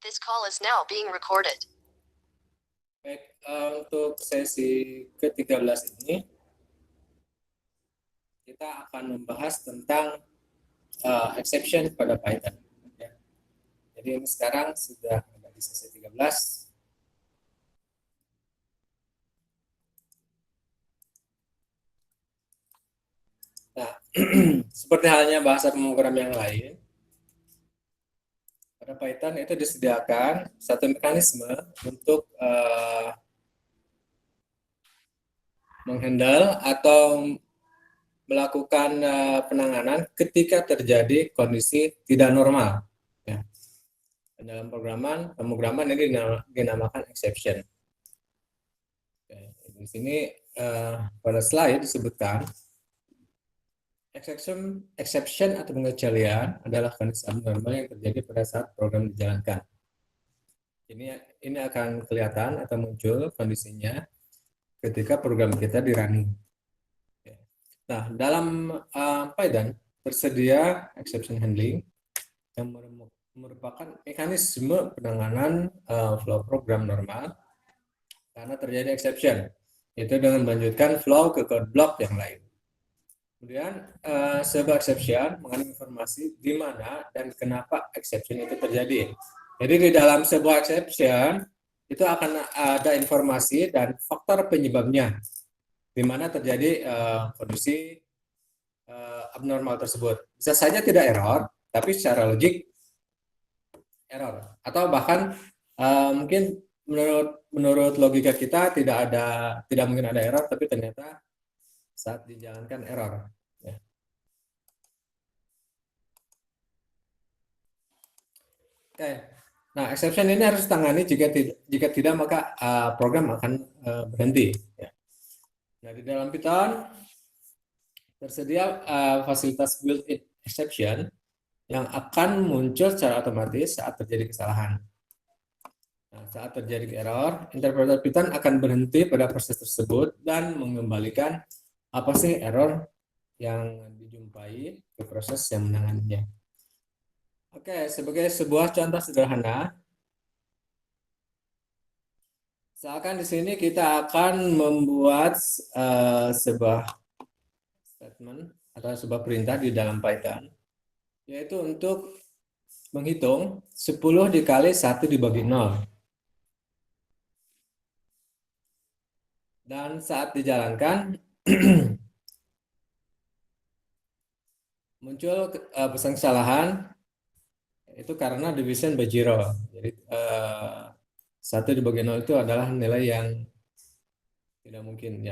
This call is now being recorded. Baik, untuk sesi ke-13 ini kita akan membahas tentang exception pada Python. Ya. Jadi ini sekarang sudah ada di sesi 13. Nah, seperti halnya bahasa pemrogram yang lain, pada Python itu disediakan satu mekanisme untuk menghandle atau melakukan penanganan ketika terjadi kondisi tidak normal. Ya. Dalam pemrograman ini dinamakan exception. Oke, di sini pada slide disebutkan exception atau pengecualian adalah kondisi abnormal yang terjadi pada saat program dijalankan. Ini akan kelihatan atau muncul kondisinya ketika program kita di running. Nah, dalam Python tersedia exception handling yang merupakan mekanisme penanganan flow program normal karena terjadi exception, yaitu dengan melanjutkan flow ke code block yang lain. Kemudian sebuah exception mengandung informasi di mana dan kenapa exception itu terjadi. Jadi di dalam sebuah exception itu akan ada informasi dan faktor penyebabnya di mana terjadi kondisi abnormal tersebut. Bisa saja tidak error, tapi secara logik error. Atau bahkan mungkin menurut logika kita tidak mungkin ada error, tapi ternyata saat dijalankan error. Ya. Oke. Nah, exception ini harus ditangani jika tidak maka program akan berhenti. Ya. Nah, di dalam Python tersedia fasilitas built-in exception yang akan muncul secara otomatis saat terjadi kesalahan. Nah, saat terjadi error, interpreter Python akan berhenti pada proses tersebut dan mengembalikan apa sih error yang dijumpai ke proses yang menanganinya. Oke, sebagai sebuah contoh sederhana, misalkan di sini kita akan membuat sebuah statement atau sebuah perintah di dalam Python, yaitu untuk menghitung 10 dikali 1 dibagi 0. Dan saat dijalankan, muncul pesan kesalahan, itu karena division by zero. Jadi 1 dibagi 0 itu adalah nilai yang tidak mungkin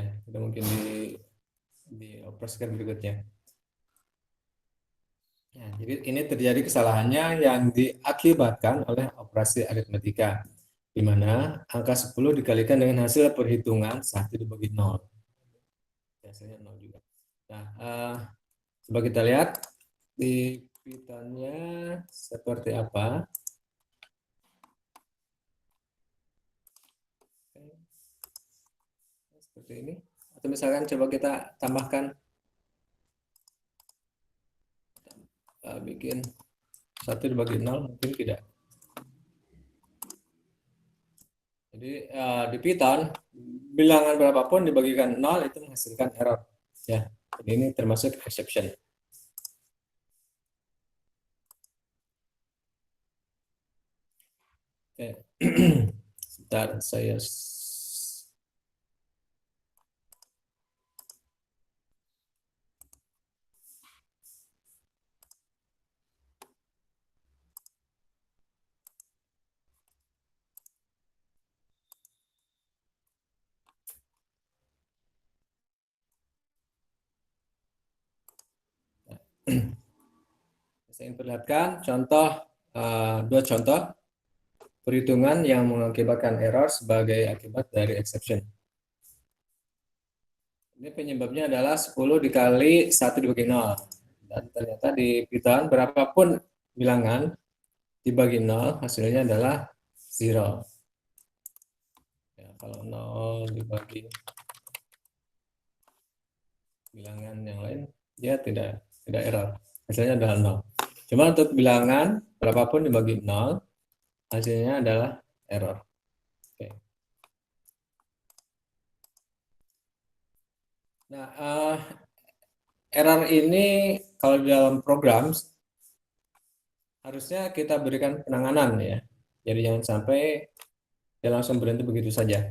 dioperasikan berikutnya. Nah, jadi ini terjadi kesalahannya yang diakibatkan oleh operasi aritmetika, di mana angka 10 dikalikan dengan hasil perhitungan 1 dibagi 0. Biasanya 0 juga. Nah, coba kita lihat di Python-nya seperti apa. Seperti ini. Atau misalkan coba kita tambahkan, bikin 1 dibagi 0, mungkin tidak. Jadi di Python, bilangan berapapun dibagikan 0 itu menghasilkan error. Ya, ini termasuk exception. Oke. Sebentar, saya perlihatkan dua contoh perhitungan yang mengakibatkan error sebagai akibat dari exception. Ini penyebabnya adalah 10 dikali 1 dibagi 0. Dan ternyata di Python berapapun bilangan dibagi 0 hasilnya adalah 0. Ya, kalau 0 dibagi bilangan yang lain dia tidak error. Hasilnya adalah 0. Cuma untuk bilangan berapapun dibagi 0 hasilnya adalah error. Oke. Nah, error ini kalau di dalam program harusnya kita berikan penanganan ya. Jadi jangan sampai dia langsung berhenti begitu saja.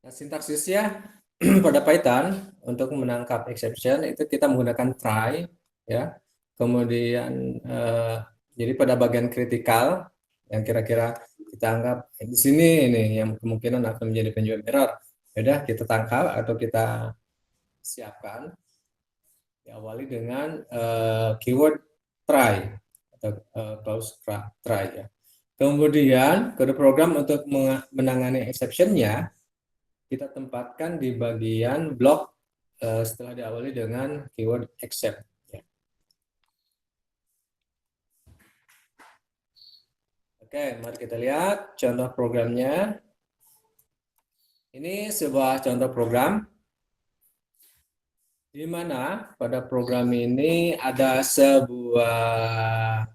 Nah, sintaksisnya pada Python untuk menangkap exception itu kita menggunakan try ya. Kemudian jadi pada bagian kritikal yang kira-kira kita anggap di sini ini yang kemungkinan akan menjadi penyebab error. Sudah kita tangkap atau kita siapkan diawali dengan keyword try atau clause try ya. Kemudian kode program untuk menangani exception-nya kita tempatkan di bagian blok setelah diawali dengan keyword except. Ya. Oke, mari kita lihat contoh programnya. Ini sebuah contoh program di mana pada program ini ada sebuah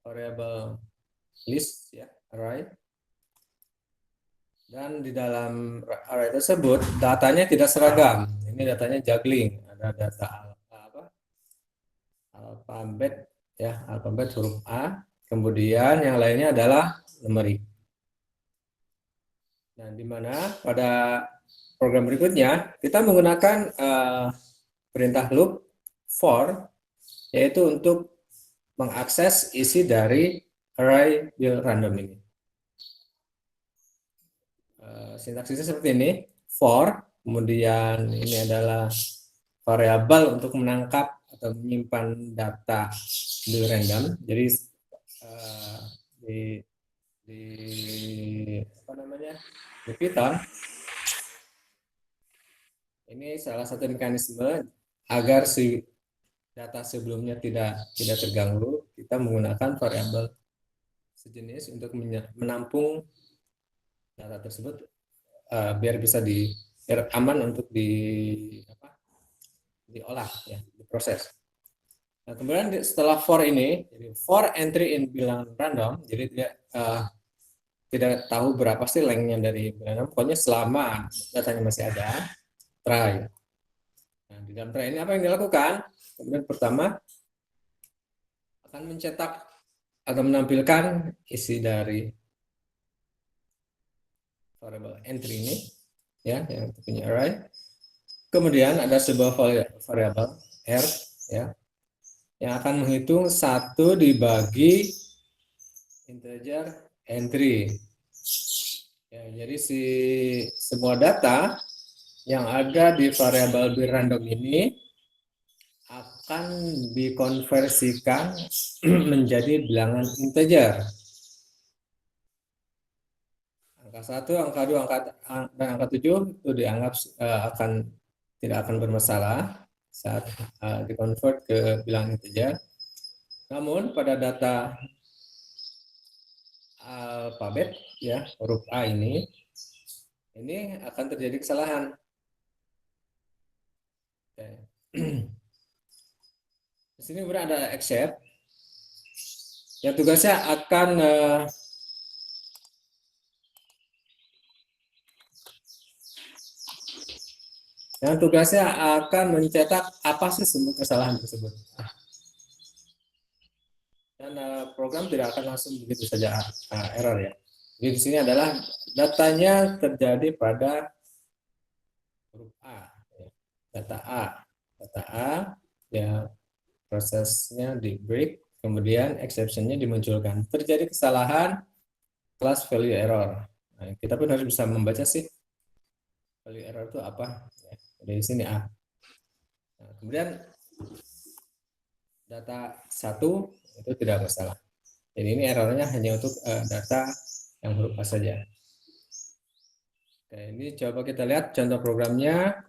variable list ya, array. Dan di dalam array tersebut datanya tidak seragam. Ini datanya juggling. Ada data alfabet ya, alfabet huruf A. Kemudian yang lainnya adalah numeric. Nah, di mana pada program berikutnya kita menggunakan perintah loop for yaitu untuk mengakses isi dari array build random ini. Sintaksisnya seperti ini, for, kemudian ini adalah variabel untuk menangkap atau menyimpan data build random. Jadi di apa namanya di Python ini salah satu mekanisme agar si data sebelumnya tidak terganggu, kita menggunakan variabel sejenis untuk menampung data tersebut biar bisa biar aman untuk diolah ya, diproses. Nah, kemudian setelah for ini, jadi for entry in bilangan random, jadi tidak tahu berapa sih lengthnya dari bilangan, pokoknya selama datanya masih ada, try. Nah, di dalam try ini apa yang dilakukan? Kemudian pertama akan mencetak atau menampilkan isi dari variable entry ini, ya, yang punya array. Kemudian ada sebuah variabel r, ya, yang akan menghitung 1 dibagi integer entry. Ya, jadi semua data yang ada di variabel build random ini akan dikonversikan menjadi bilangan integer. Angka 1, angka 2, dan angka 7 itu dianggap tidak akan bermasalah saat dikonvert ke bilangan integer. Namun pada data alfabet ya, huruf A ini akan terjadi kesalahan. Oke. Di sini kemudian ada except yang tugasnya akan mencetak apa sih sumber kesalahan tersebut. Dan program tidak akan langsung begitu saja error ya. Jadi di sini adalah datanya terjadi pada huruf A, ya. Data A ya, prosesnya di break, kemudian exception-nya dimunculkan. Terjadi kesalahan class value error. Nah, kita pun harus bisa membaca sih value error itu apa. Ya, dari sini A. Nah, kemudian data 1 itu tidak masalah. Jadi ini errornya hanya untuk data yang huruf A saja. Oke, ini coba kita lihat contoh programnya.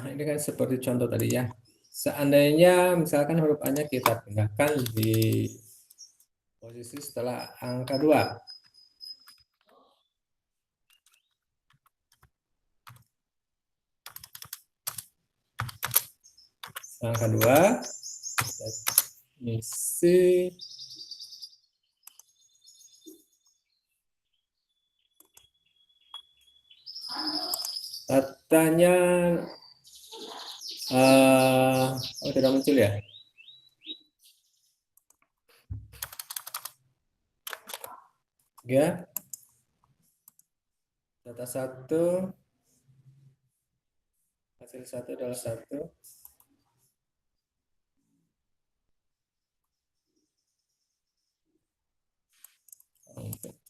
Ini kan seperti contoh tadi ya. Seandainya misalkan huruf A-nya kita pindahkan di posisi setelah angka 2. Yang kedua, misi datanya tidak muncul ya. Ya, data 1, hasil 1 adalah 1.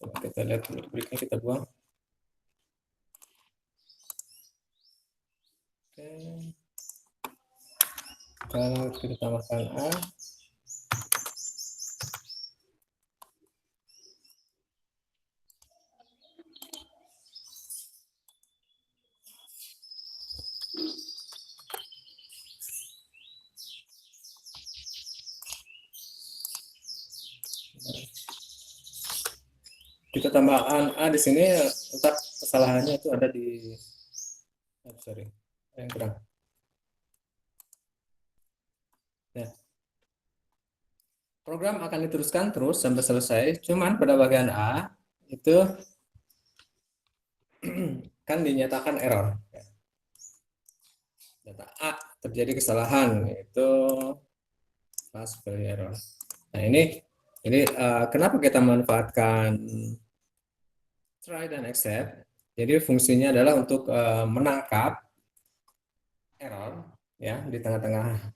Coba kita lihat berikutnya, kita buang. Oke. Kalau kita tambahkan A, kita tambahkan A di sini, letak kesalahannya itu ada di, sorry, yang kurang. Nah, program akan diteruskan terus sampai selesai, cuman pada bagian A itu kan dinyatakan error. Data A terjadi kesalahan, yaitu class value error. Nah, ini kenapa kita manfaatkan try dan accept? Jadi fungsinya adalah untuk menangkap error ya di tengah-tengah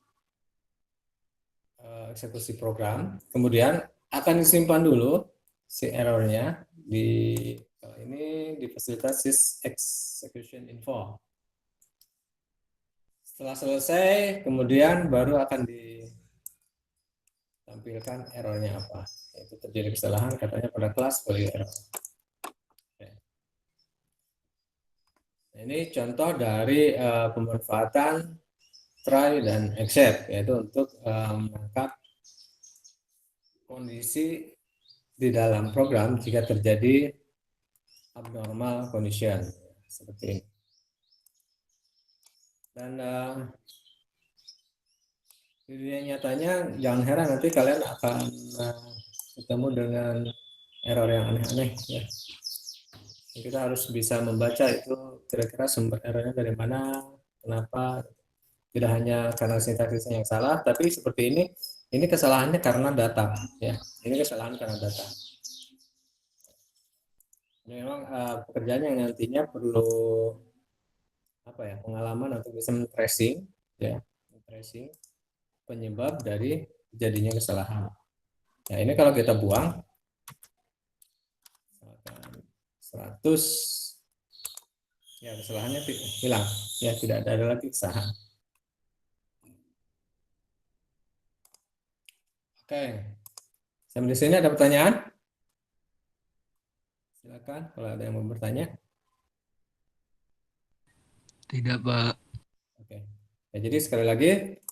eksekusi program. Kemudian akan disimpan dulu si errornya di ini di fasilitas sys execution info. Setelah selesai, kemudian baru akan ditampilkan errornya apa. Itu terjadi kesalahan katanya pada kelas value error. Nah, ini contoh dari pemanfaatan try dan accept, yaitu untuk menangkap kondisi di dalam program jika terjadi abnormal condition seperti ini. Dan di dunia nyatanya jangan heran nanti kalian akan ketemu dengan error yang aneh-aneh ya. Kita harus bisa membaca itu kira-kira sumber errornya dari mana, kenapa. Tidak hanya karena sintaksisnya yang salah, tapi seperti ini kesalahannya karena data ya. Ini kesalahan karena data. Memang pekerjaan yang nantinya perlu apa ya, pengalaman untuk bisa men-tracing ya, men-tracing penyebab dari terjadinya kesalahan. Nah, ini kalau kita buang 100 ya, kesalahannya hilang ya, tidak ada lagi kesalahan. Oke, sampai di sini ada pertanyaan? Silakan kalau ada yang mau bertanya. Tidak, Pak. Oke. Ya, jadi sekali lagi,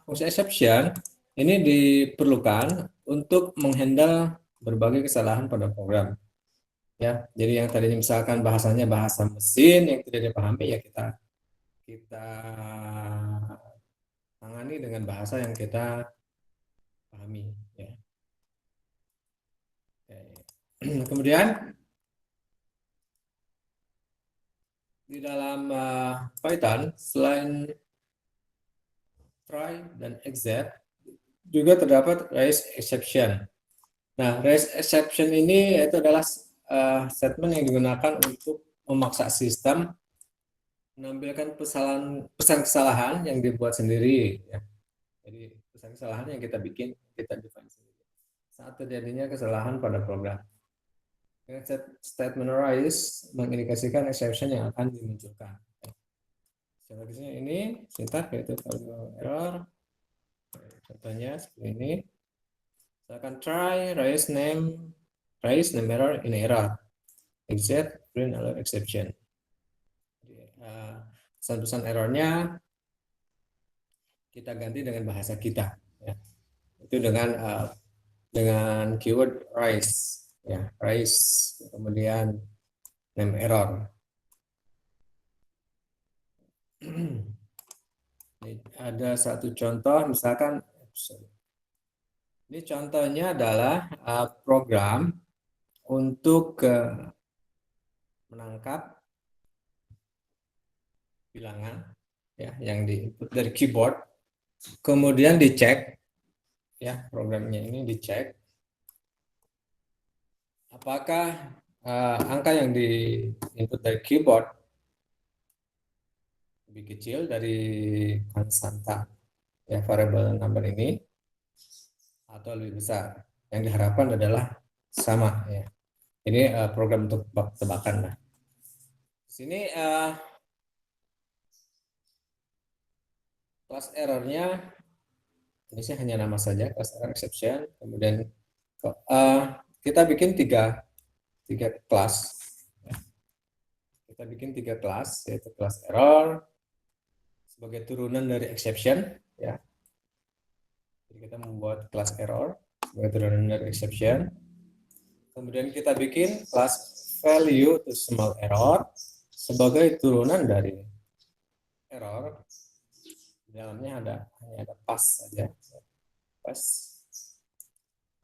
fungsi exception ini diperlukan untuk menghandle berbagai kesalahan pada program. Ya, jadi yang tadinya misalkan bahasanya bahasa mesin yang tidak dipahami, ya kita tangani dengan bahasa yang kita pahami. Ya. Kemudian di dalam Python selain try dan except juga terdapat raise exception. Nah, raise exception ini itu adalah statement yang digunakan untuk memaksa sistem menampilkan pesan kesalahan yang dibuat sendiri. Ya. Jadi pesan kesalahan yang kita bikin, kita define sendiri saat terjadinya kesalahan pada program. Statement raise mengindikasikan exception yang akan dimunculkan. Contohnya ini sintak yaitu error. Contohnya seperti ini. Misalkan try raise name error in error. Except print alert exception. Pesan-pesan errornya kita ganti dengan bahasa kita. Ya. Itu dengan keyword raise, ya raise, kemudian name error. Ada satu contoh, misalkan, ini contohnya adalah program untuk menangkap bilangan ya yang diinput dari keyboard, kemudian dicek ya programnya ini dicek apakah angka yang diinput dari keyboard lebih kecil dari konstanta ya variable number ini atau lebih besar. Yang diharapkan adalah sama ya. Ini program untuk tebak-tebakan lah. Di sini class errornya ini sih hanya nama saja, class error exception. Kemudian kita bikin tiga kelas. Kita bikin tiga kelas, yaitu kelas error sebagai turunan dari exception ya. Jadi kita membuat kelas error sebagai turunan dari exception. Kemudian kita bikin kelas value to small error sebagai turunan dari error. Di dalamnya hanya ada pass saja. Pass.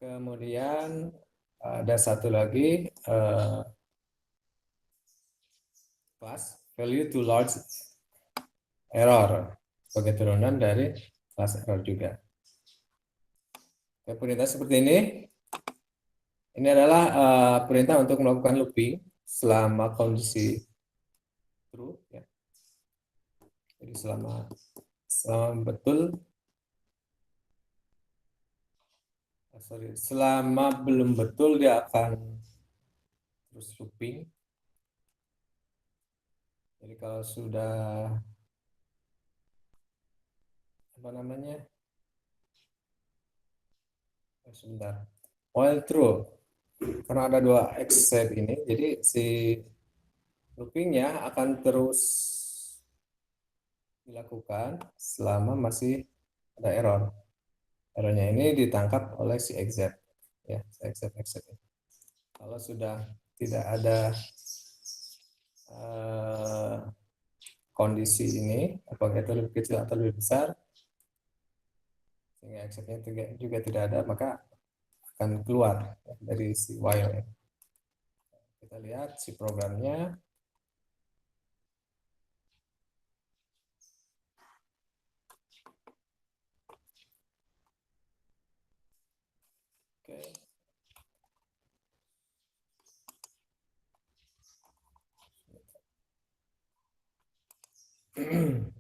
Kemudian ada satu lagi kelas value to large error sebagai turunan dari kelas error juga. Perintah seperti ini. Ini adalah perintah untuk melakukan looping selama kondisi true. Ya. Jadi selama belum betul dia akan terus looping. Jadi kalau sudah sebentar, while true, karena ada dua except ini, jadi si loopingnya akan terus dilakukan selama masih ada error. Errornya ini ditangkap oleh si except ya, si except. Kalau sudah tidak ada kondisi ini, apakah itu lebih kecil atau lebih besar, sehingga exceptnya juga tidak ada, maka akan keluar dari si while. Kita lihat si programnya. Oke.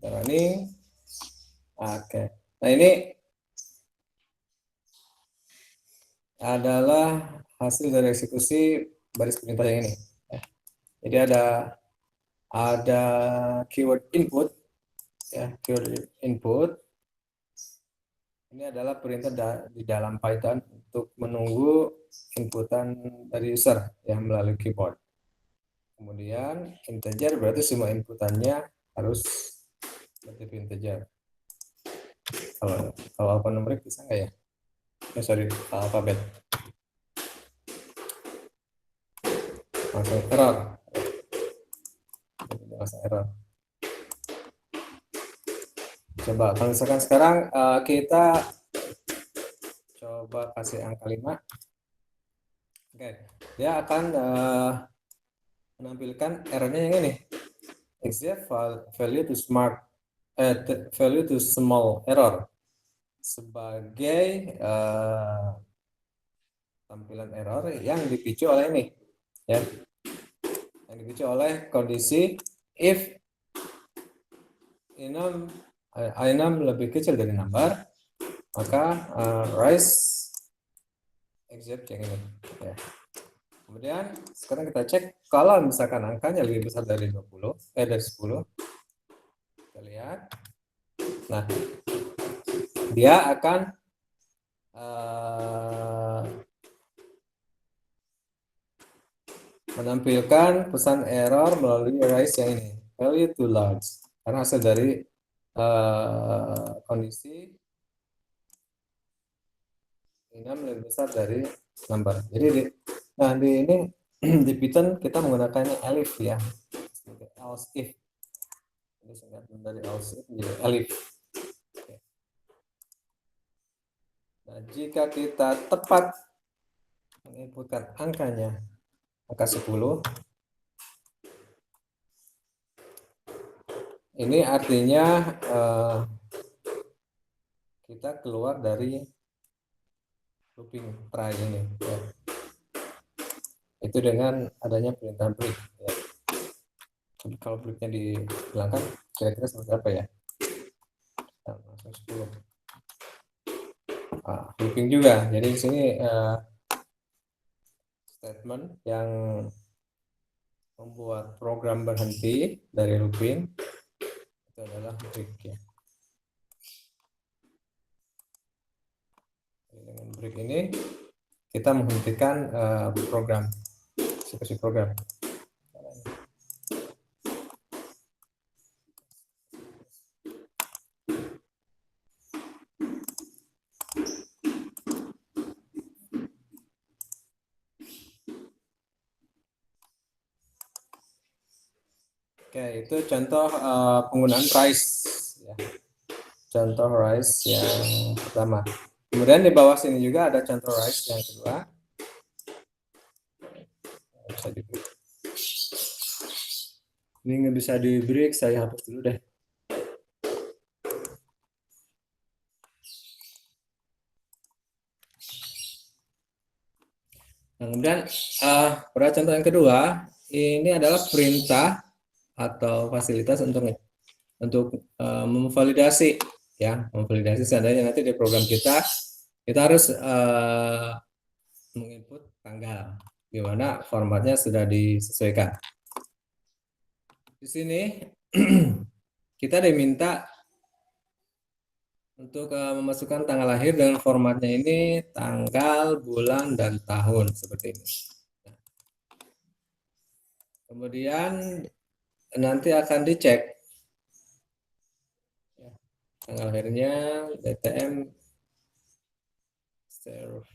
Nah, ini oke. Nah, ini adalah hasil dari eksekusi baris perintah yang ini. Jadi ada keyword input ya, keyword input. Ini adalah perintah di dalam Python untuk menunggu inputan dari user yang melalui keyboard. Kemudian integer berarti semua inputannya harus bertipe integer. Kalau alphanumerik bisa nggak ya? Sorry, alfabet. Langsung error. Langsung error. Coba kalau misalkan sekarang kita coba kasih angka 5. Oke, dia akan menampilkan errornya yang ini. Except value to small error sebagai tampilan error yang dipicu oleh ini ya, yang dipicu oleh kondisi if i6 lebih kecil dari number, maka raise except yang ini ya. Kemudian sekarang kita cek kalau misalkan angkanya lebih besar dari 10. Kita lihat. Nah, dia akan menampilkan pesan error melalui raise yang ini, value too large, karena hasil dari kondisi 6 lebih besar dari number. Jadi di ini di Python kita menggunakannya elif ya, else if. Ini singkatan dari else if menjadi elif. Nah, jika kita tepat menginputkan angkanya, angka 10, ini artinya kita keluar dari looping try ini, ya. Itu dengan adanya perintah break, ya. Kalau breaknya dihilangkan, kira-kira seperti apa ya? Nah, langsung 10. Looping juga. Jadi di sini statement yang membuat program berhenti dari looping itu adalah break, ya. Dengan break ini kita menghentikan program, eksekusi program. Oke, itu contoh penggunaan RISE, ya. Contoh RISE yang pertama. Kemudian di bawah sini juga ada contoh RISE yang kedua. Bisa di break. Ini nggak bisa di break, saya hapus dulu deh. Nah, kemudian pada contoh yang kedua, ini adalah perintah atau fasilitas untuk memvalidasi, ya, memvalidasi seandainya nanti di program kita harus menginput tanggal di mana formatnya sudah disesuaikan. Di sini kita diminta untuk memasukkan tanggal lahir dengan formatnya ini tanggal, bulan, dan tahun seperti ini. Kemudian nanti akan dicek tanggal lahirnya, DTM, serve,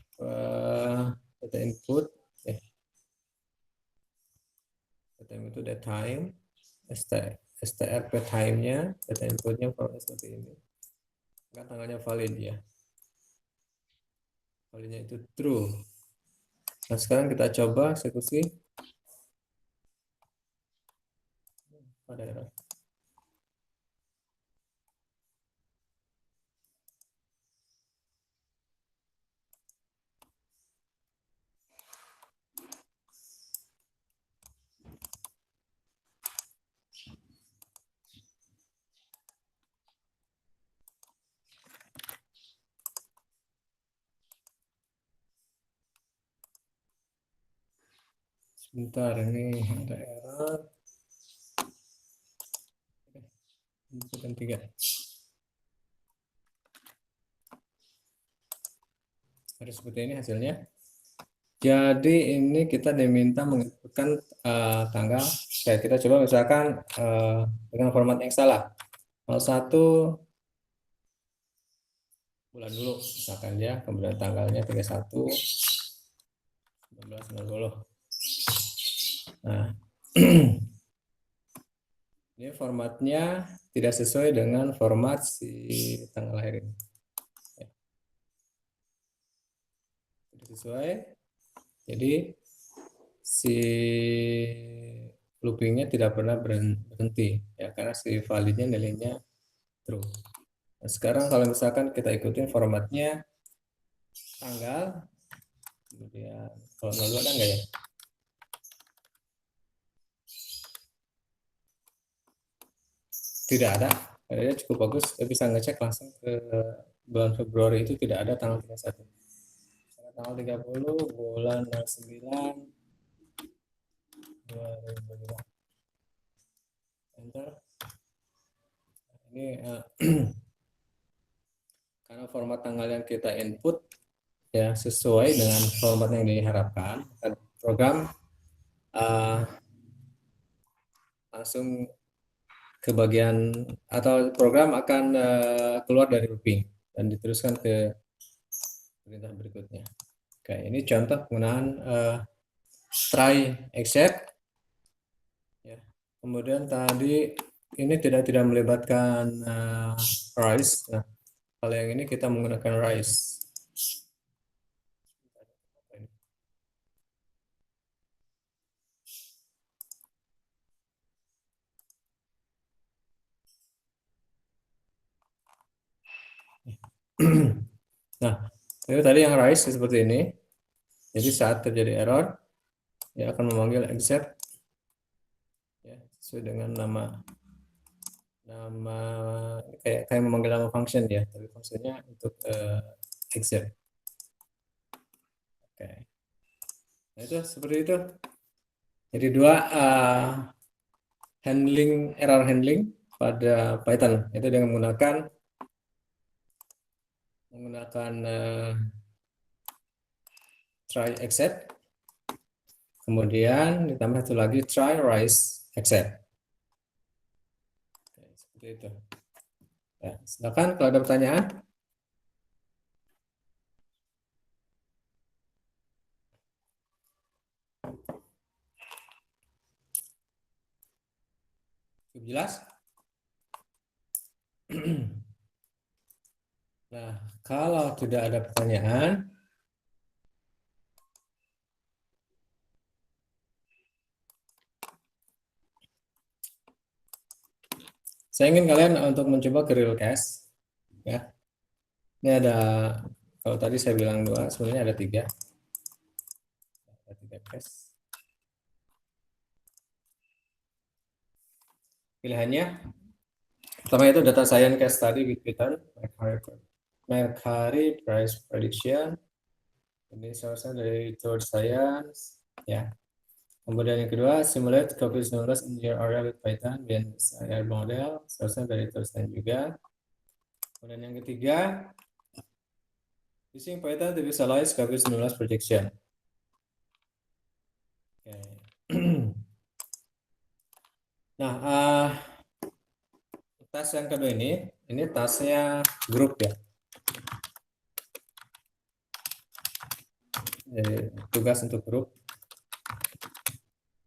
data input, DTM itu date time, strp time-nya, data inputnya seperti ini. Maka tanggalnya valid, ya. Validnya itu true. Nah, sekarang kita coba eksekusi. Pada error. Sebentar, ini ada error. Bukan 3. Harus seperti ini hasilnya. Jadi ini kita diminta menginputkan tanggal. Oke, kita coba misalkan dengan format yang salah. 01 bulan dulu misalkan, ya, kemudian tanggalnya 31 19.00. Nah, ini formatnya tidak sesuai dengan format si tanggal lahir ini. Tidak sesuai. Jadi si loopingnya tidak pernah berhenti, ya, karena si validnya nilainya true. Nah, sekarang kalau misalkan kita ikutin formatnya tanggal, kemudian kalau 02 ada nggak, ya? Tidak ada. Dia cukup bagus. Kita bisa ngecek langsung ke bulan Februari itu tidak ada tanggal 31. Tanggal 30 bulan 9 2005. Enter. Ini karena format tanggal yang kita input, ya, sesuai dengan format yang diharapkan, program langsung ke bagian atau program akan keluar dari looping dan diteruskan ke perintah berikutnya. Oke, ini contoh penggunaan try except, ya. Kemudian tadi ini tidak melibatkan RISE. Nah, kalau yang ini kita menggunakan RISE. Nah, itu tadi yang rise seperti ini. Jadi saat terjadi error, dia akan memanggil exec ya, sesuai dengan nama kayak memanggil nama function ya, tapi fungsinya untuk exec. Oke. Nah, itu seperti itu. Jadi dua error handling pada Python itu dengan menggunakan try except, kemudian ditambah satu lagi try rise except. Oke, seperti itu. Ya, silakan kalau ada pertanyaan. Cukup jelas? Nah, kalau tidak ada pertanyaan, saya ingin kalian untuk mencoba ke real case. Ya, ini ada, kalau tadi saya bilang dua, sebenarnya ada tiga. Ada tiga case. Pilihannya, pertama itu data science case study with Python, Mercari price prediction. Ini source dari Third Science, ya. Kemudian yang kedua, simulate COVID-19 in your area with Python dan air model, source dari Third Science juga. Kemudian yang ketiga, using Python to visualize COVID-19 projection. Okay. Nah, tas yang kedua ini tasnya grup ya. Jadi, tugas untuk grup.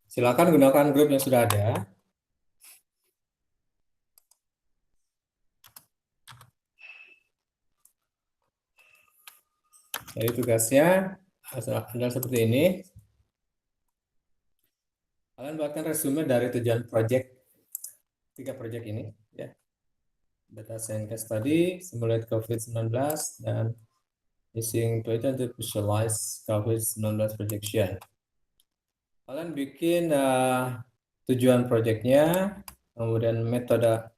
Silakan gunakan grup yang sudah ada. Jadi tugasnya adalah seperti ini. Kalian buatkan resume dari tujuan project, 3 project ini ya. Data science case study, simulate COVID-19, dan using Python to visualize COVID-19 projection. Kalian bikin tujuan projectnya, kemudian metode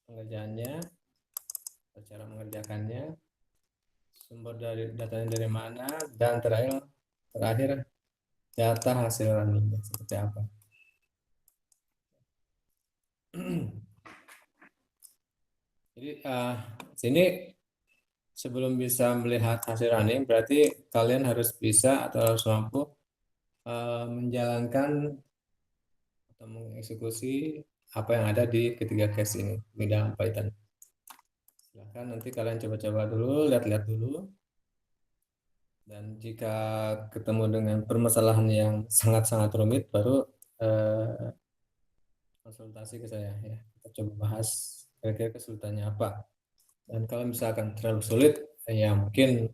pengerjaannya, cara mengerjakannya, sumber dari datanya dari mana, dan terakhir data hasil runningnya seperti apa. Jadi sini sebelum bisa melihat hasil running, berarti kalian harus bisa atau harus mampu menjalankan atau mengeksekusi apa yang ada di ketiga case ini di dalam Python. Silahkan nanti kalian coba-coba dulu, lihat-lihat dulu. Dan jika ketemu dengan permasalahan yang sangat-sangat rumit, baru konsultasi ke saya ya. Kita coba bahas kira-kira kesulitannya apa. Dan kalau misalkan terlalu sulit, ya mungkin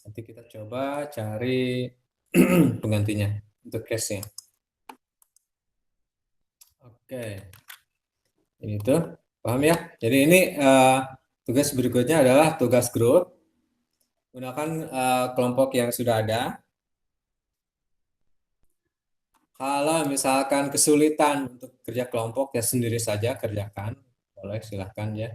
nanti kita coba cari penggantinya untuk case-nya. Oke, ini tuh paham ya? Jadi ini tugas berikutnya adalah tugas grup. Gunakan kelompok yang sudah ada. Kalau misalkan kesulitan untuk kerja kelompok, ya sendiri saja kerjakan. Boleh, silahkan ya.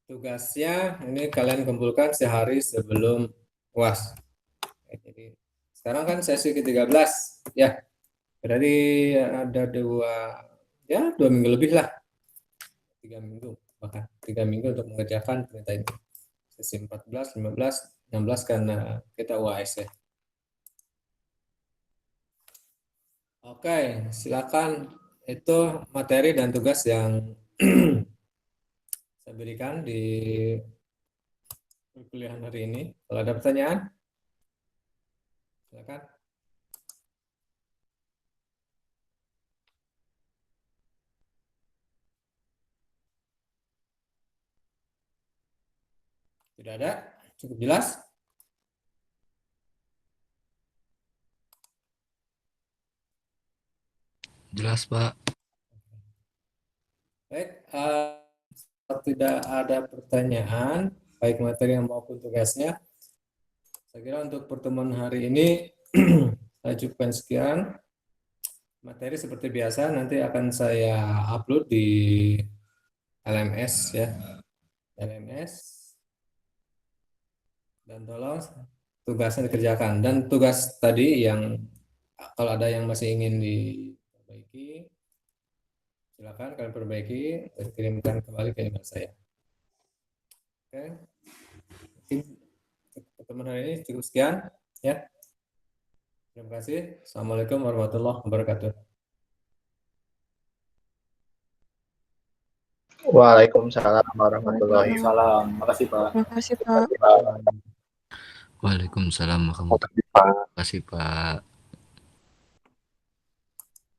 Tugasnya ini kalian kumpulkan sehari sebelum UAS. Jadi sekarang kan sesi ke-13 ya. Berarti ada dua minggu lebih lah. 3 minggu, bahkan 3 minggu untuk mengerjakan perintah ini. Sesi 14, 15, 16 karena kita UAS ya. Oke, silakan, itu materi dan tugas yang saya berikan di perkuliahan hari ini. Kalau ada pertanyaan, silakan. Tidak ada? Cukup jelas? Jelas, Pak. Baik, kalau tidak ada pertanyaan, baik materi maupun tugasnya, saya kira untuk pertemuan hari ini saya cukupkan sekian. Materi seperti biasa nanti akan saya upload di LMS ya, LMS, dan tolong tugasnya dikerjakan. Dan tugas tadi yang kalau ada yang masih ingin diperbaiki, silakan kalian perbaiki dan kirimkan kembali ke email saya. Oke, mungkin pertemuan hari ini cukup sekian ya. Terima kasih. Assalamualaikum warahmatullahi wabarakatuh. Waalaikumsalam warahmatullahi wabarakatuh. Terima kasih, Pak. Terima kasih, Pak. Waalaikumsalam warahmatullahi wabarakatuh. Terima kasih, Pak.